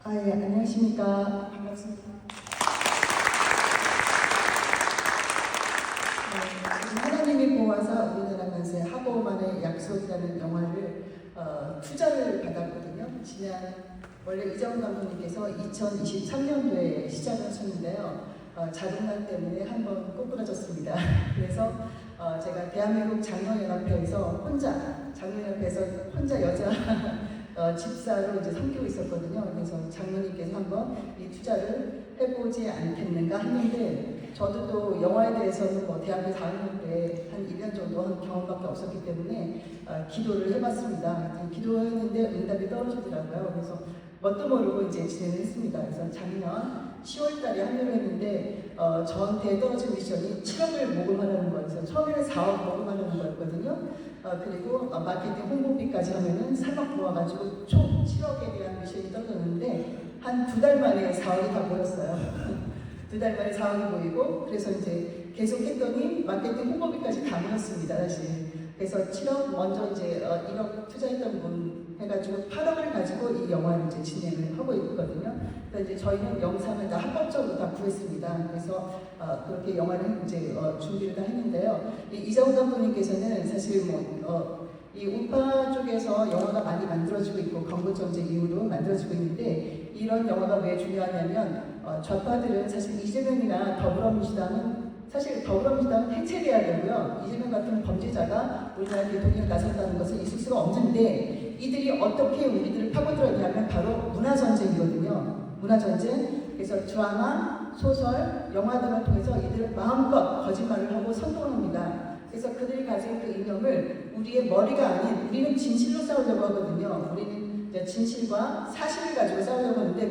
예, 안녕하십니까. 반갑습니다. 하나님이 보아사 우리나라 만세 하고만의 약속이라는 영화를 투자를 받았거든요. 원래 이정훈 감독님께서 2023년도에 시작을 하셨는데요. 자동난 때문에 한번 꼬꾸라졌습니다. 그래서 제가 대한민국 장로연합회에서 장로연합회에서 혼자 여자 집사로 이제 섬기고 있었거든요. 그래서 장로님께서 한번 이 투자를 해보지 않겠는가 했는데, 저도 또 영화에 대해서는 대학교 4학년 때 한 1년 정도 한 경험밖에 없었기 때문에 기도를 해봤습니다. 기도했는데 응답이 떨어지더라고요. 그래서 뭣도 모르고 이제 진행을 했습니다. 그래서 작년 10월달에 합류를 했는데 저한테 떨어진 미션이 7억을 모금하라는 거였어요. 처음에는 4억 모금하라는 거였거든요. 그리고 마케팅 홍보비까지 하면은 3억 모아가지고 총 7억에 대한 미션이 떨어졌는데 한 2달 만에 4억이 다 모였어요. 2달 만에 4억이 모이고, 그래서 이제 계속 했더니 마케팅 홍보비까지 다 모였습니다, 다시. 그래서 7억, 먼저 이제 1억 투자했던 분 해가지고 8억을 가지고 이 영화를 이제 진행을 하고 있거든요. 그래서 이제 저희는 영상을 다 합법적으로 다 구했습니다. 그래서 그렇게 영화를 이제 준비를 다 했는데요. 이정훈 감독님께서는 사실 이 우파 쪽에서 영화가 많이 만들어지고 있고, 건국정책 이후로 만들어지고 있는데, 이런 영화가 왜 중요하냐면 좌파들은 사실 이재명이나 더불어민주당은 해체돼야 되고요. 이재명 같은 범죄자가 우리나라 대통령에 나섰다는 것은 있을 수가 없는데, 이들이 어떻게 우리들을 파고들었냐면 바로 문화전쟁이거든요. 문화전쟁. 그래서 드라마, 소설, 영화 등을 통해서 이들을 마음껏 거짓말을 하고 선동합니다. 그래서 그들이 가진 그 이념을 우리의 머리가 아닌, 우리는 진실로 싸우려고 하거든요. 우리는 진실과 사실을 가지고 싸우려고 하는데,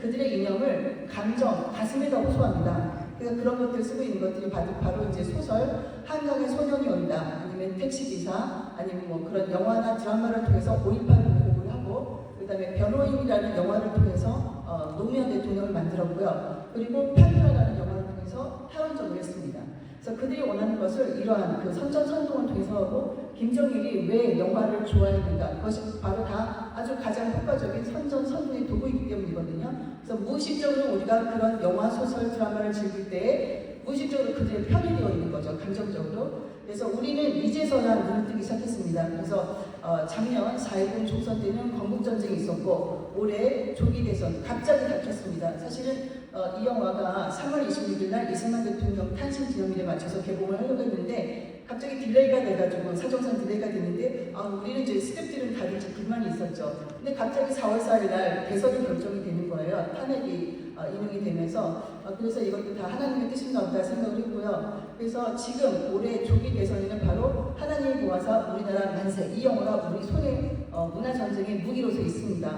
그들의 이념을 감정, 가슴에다 호소합니다. 그래서 그런 것들을 쓰고 있는 것들이 바로 이제 소설, 한강에 소년이 온다, 아니면 택시기사, 아니면 그런 영화나 드라마를 통해서 5.18을 보복을 하고, 그 다음에 변호인이라는 영화를 통해서 노무현 대통령을 만들었고요. 그리고 판도라라는 영화를 통해서 탈원전을 했습니다. 그래서 그들이 원하는 것을 이러한 그 선전선동을 통해서 하고, 김정일이 왜 영화를 좋아했는가, 그것이 바로 다 아주 가장 효과적인 선전선동의 도구이기 때문이거든요. 그래서 무의식적으로 우리가 그런 영화, 소설, 드라마를 즐길 때 무의식적으로 그들의 편이 되어 있는 거죠, 감정적으로. 그래서 우리는 이제서야 눈을 뜨기 시작했습니다. 그래서 작년 4.19 총선 때는 건국전쟁이 있었고, 올해 조기 대선 갑자기 닥쳤습니다. 사실은 이 영화가 3월 26일 날 이승만 대통령 탄신 기념일에 맞춰서 개봉을 하려고 했는데, 갑자기 딜레이가 돼가지고, 사정상 딜레이가 됐는데, 우리는 이제 스태프들은 다들 불만이 있었죠. 근데 갑자기 4월 4일 날 대선이 결정이 되는 거예요. 탄핵이 인용이 되면서. 그래서 이것도 다 하나님의 뜻인가 보다 생각을 했고요. 그래서 지금 올해 조기 대선에는 바로 하나님이 보아사 우리나라 만세, 이 영화가 우리 손에 문화전쟁의 무기로서 있습니다.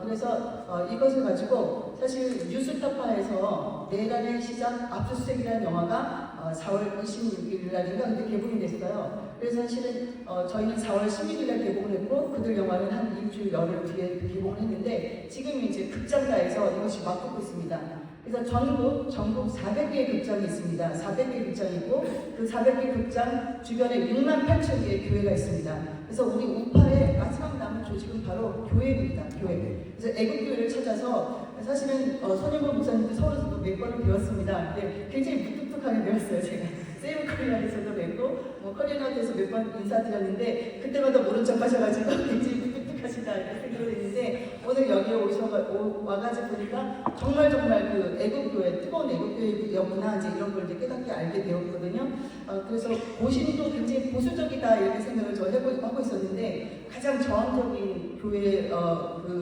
그래서 이것을 가지고 사실 뉴스타파에서 내란의 시작 압수수색이라는 영화가 4월 26일 날인가 근데 개봉이 됐어요. 그래서 사실은 저희는 4월 16일 날 개봉을 했고, 그들 영화는 한 일주일 열흘 뒤에 개봉을 했는데, 지금 이제 극장가에서 이것이 맞붙고 있습니다. 그래서 전국 400개의 극장이 있습니다. 400개의 극장이 있고, 그 400개 극장 주변에 6만 8천 개의 교회가 있습니다. 그래서 우리 우파의 마지막 남은 조직은 바로 교회입니다. 교회. 그래서 애국교회를 찾아서, 사실은 손영범 목사님도 서울에서도 몇 번을 배웠습니다. 근데 굉장히 무뚝뚝하게 배웠어요, 제가. 세이브 코리아에서도 뵙고, 커리어나웃에서 몇 번 인사드렸는데, 그때마다 모른 척 하셔가지고 굉장히 무뚝뚝하시다 이렇게 생각을 했는데, 오늘 여기에 와가지고 보니까 정말 그 애국교회, 뜨거운 애국교회였구나, 이제 이런 걸 이제 깨닫게 알게 되었거든요. 그래서 고신도 굉장히 보수적이다 이렇게 생각을 저 하고 있었는데, 가장 저항적인 그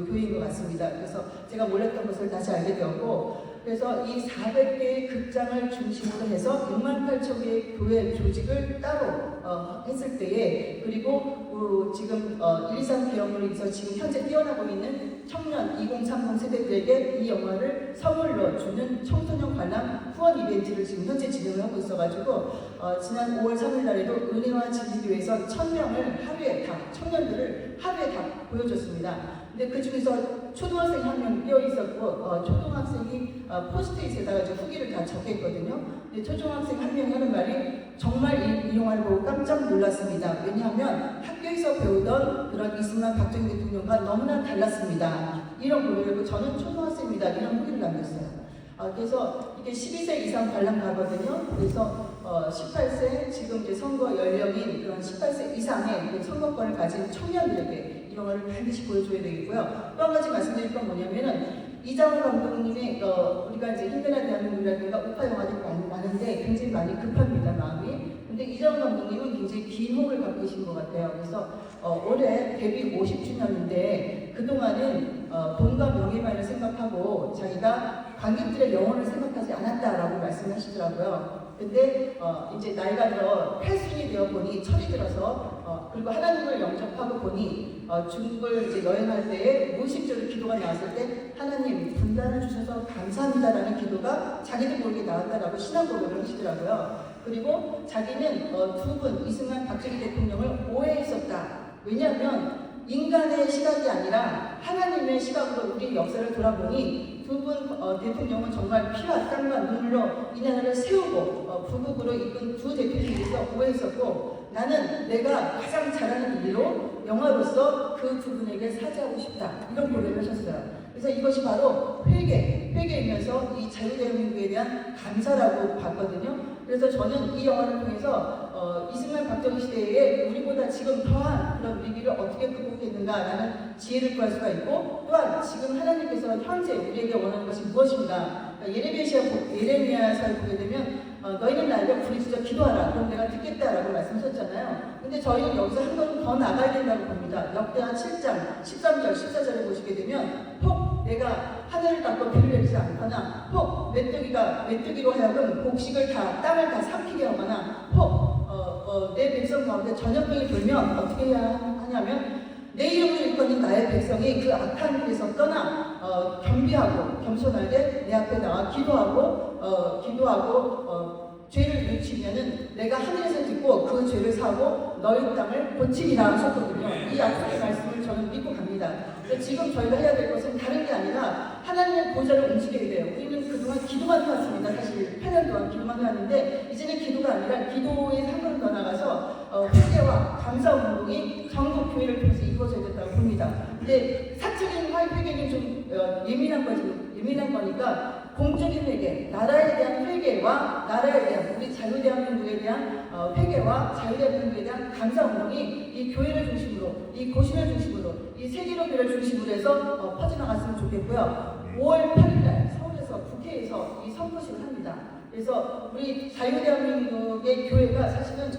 교회인 것 같습니다. 그래서 제가 몰랐던 것을 다시 알게 되었고, 그래서 이 400개의 극장을 중심으로 해서 6만 8천 개의 교회 조직을 따로 했을 때에, 그리고 지금 123 개혁으로 해서 지금 현재 뛰어나고 있는 청년 2030 세대들에게 이 영화를 선물로 주는 청소년 관람 후원 이벤트를 지금 현재 진행을 하고 있어가지고, 지난 5월 3일 날에도 은혜와 진리교회에서 1000명을 청년들을 하루에 다 보여줬습니다. 근데 그 중에서 초등학생 한 명 끼어 있었고, 초등학생이 포스트잇에다가 후기를 다 적겠거든요. 근데 초등학생 한 명이 하는 말이 정말 이 영화를 보고 깜짝 놀랐습니다. 왜냐하면 학교에서 배우던 그런 이승만 박정희 대통령과 너무나 달랐습니다. 이런 고백을 했고 저는 초등학생입니다. 이런 후기를 남겼어요. 그래서 이게 12세 이상 관람가거든요. 그래서 18세 지금 이제 선거 연령인 그런 18세 이상의 그 선거권을 가진 청년들에게 이런 거를 반드시 보여줘야 되겠고요. 또 한 가지 말씀드릴 건 뭐냐면은 이장훈 감독님의 우리가 이제 힘내라 대한민국이라든가 우파 영화들이 많은데 굉장히 많이 급합니다, 마음이. 근데 이장훈 감독님은 굉장히 긴 호흡을 갖고 계신 것 같아요. 그래서 올해 데뷔 50주년인데 그동안은 돈과 명예만을 생각하고 자기가 관객들의 영혼을 생각하지 않았다라고 말씀하시더라고요. 근데 이제 나이가 들어 8순이 되어 보니 철이 들어서 그리고 하나님을 영접하고 보니 중국을 이제 여행할 때에 무의식적으로 기도가 나왔을 때 하나님 분단을 주셔서 감사합니다라는 기도가 자기도 모르게 나왔다라고 신앙 고백을 하시더라고요. 그리고 자기는 두 분 이승만 박정희 대통령을 오해했었다. 왜냐하면 인간의 시각이 아니라 하나님의 시각으로 우리 역사를 돌아보니 두 분 대통령은 정말 피와 땀과 눈물로 이 나라를 세우고 부국으로 이끈 두 대표님께서 오해했었고 나는 내가 가장 잘하는 일로 영화로서 그 두 분에게 사죄하고 싶다. 이런 고백을 하셨어요. 그래서 이것이 바로 회개이면서 이 자유대한민국에 대한 감사라고 봤거든요. 그래서 저는 이 영화를 통해서 이승만 박정희 시대에 우리보다 지금 더한 그런 위기를 어떻게 극복했는가라는 지혜를 구할 수가 있고 또한 지금 하나님께서 현재 우리에게 원하는 것이 무엇인가 예레미야서를 보게 되면 너희는 나에게 부르짖어 기도하라 그럼 내가 듣겠다라고 말씀하셨잖아요. 근데 저희는 여기서 한 걸음 더 나가야 된다고 봅니다. 역대하 7장 13절 14절을 보시게 되면 혹 내가 하늘을 닫고 비를 내리지 않거나 혹 메뚜기로 하여금 곡식을 땅을 다 삼키게 하거나 혹 내 백성 가운데 전염병이 돌면 어떻게 해야 하냐면 내 이름을 일컫는 나의 백성이 그 악한 길에서 떠나 겸손하게 내 앞에 나와 기도하고 죄를 뉘우치면은 내가 하늘에서 듣고 그 죄를 사고 너희 땅을 고치리라 하셨거든요. 이 약속의 말씀을 저는 믿고 갑니다. 지금 저희가 해야 될 것은 다른 게 아니라 하나님의 보좌를 움직여야 돼요. 우리는 그동안 기도만 해왔습니다. 사실 8년 동안 기도만 해왔는데 이제는 기도가 아니라 기도의 한 걸음 더 나가서 회개와 감사 운동이 전국 교회를 통해서 이루어져야 된다고 봅니다. 근데 사적인 회개는 좀 예민한 거니까 공적인 회개, 나라에 대한 회개와 나라에 대한 우리 자유대한민국에 대한 회개와 자유대한민국에 대한 감사 운동이 이 교회를 중심으로, 이 고신을 중심으로, 이 세계로 교회를 중심으로 해서 퍼져나갔으면 좋겠고요. 5월 8일날 서울에서 국회에서 이 선포식을 합니다. 그래서 우리 자유대한민국의 교회가 사실은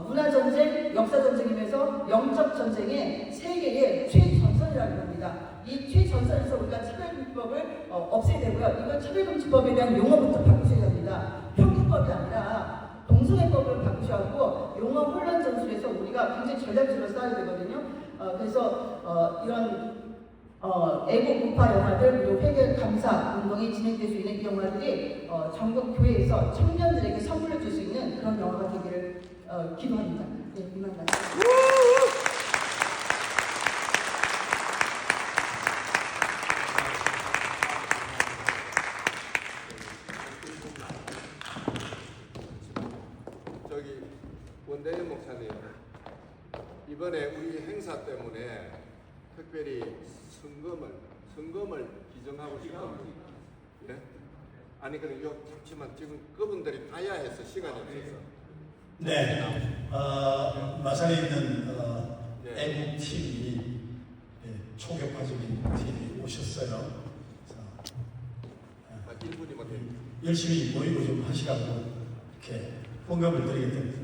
문화전쟁, 역사전쟁이면서 영적전쟁의 세계의 최전선이라고 합니다. 이 최전선에서 우리가 차별금지법을 없애야 되고요. 이건 차별금지법에 대한 용어부터 바꾸셔야 합니다. 평등법이 아니라 동성애법을 바꾸셔야 하고 용어 혼란 전술에서 우리가 굉장히 전략적으로 싸워야 되거든요. 그래서 이런 애국 우파 영화들 그리고 회개 감사 운동이 진행될 수 있는 이 영화들이 전국 교회에서 청년들에게 선물을 줄 수 있는 그런 영화가 되기를 기도합니다. 네, 이만 말씀. 원대현 목사님, 이번에 우리 행사 때문에 특별히 성금을 기증하고 싶습니다. 네? 아니 그래 잠시만 지금 그분들이 가야 해서 시간이 없어서. 네, 마산에 있는 애국팀이 초격파적인 팀이 오셨어요. 그래서 1분이면 열심히 모이고 좀 하시라고 이렇게 공감을 드리게 됩니다.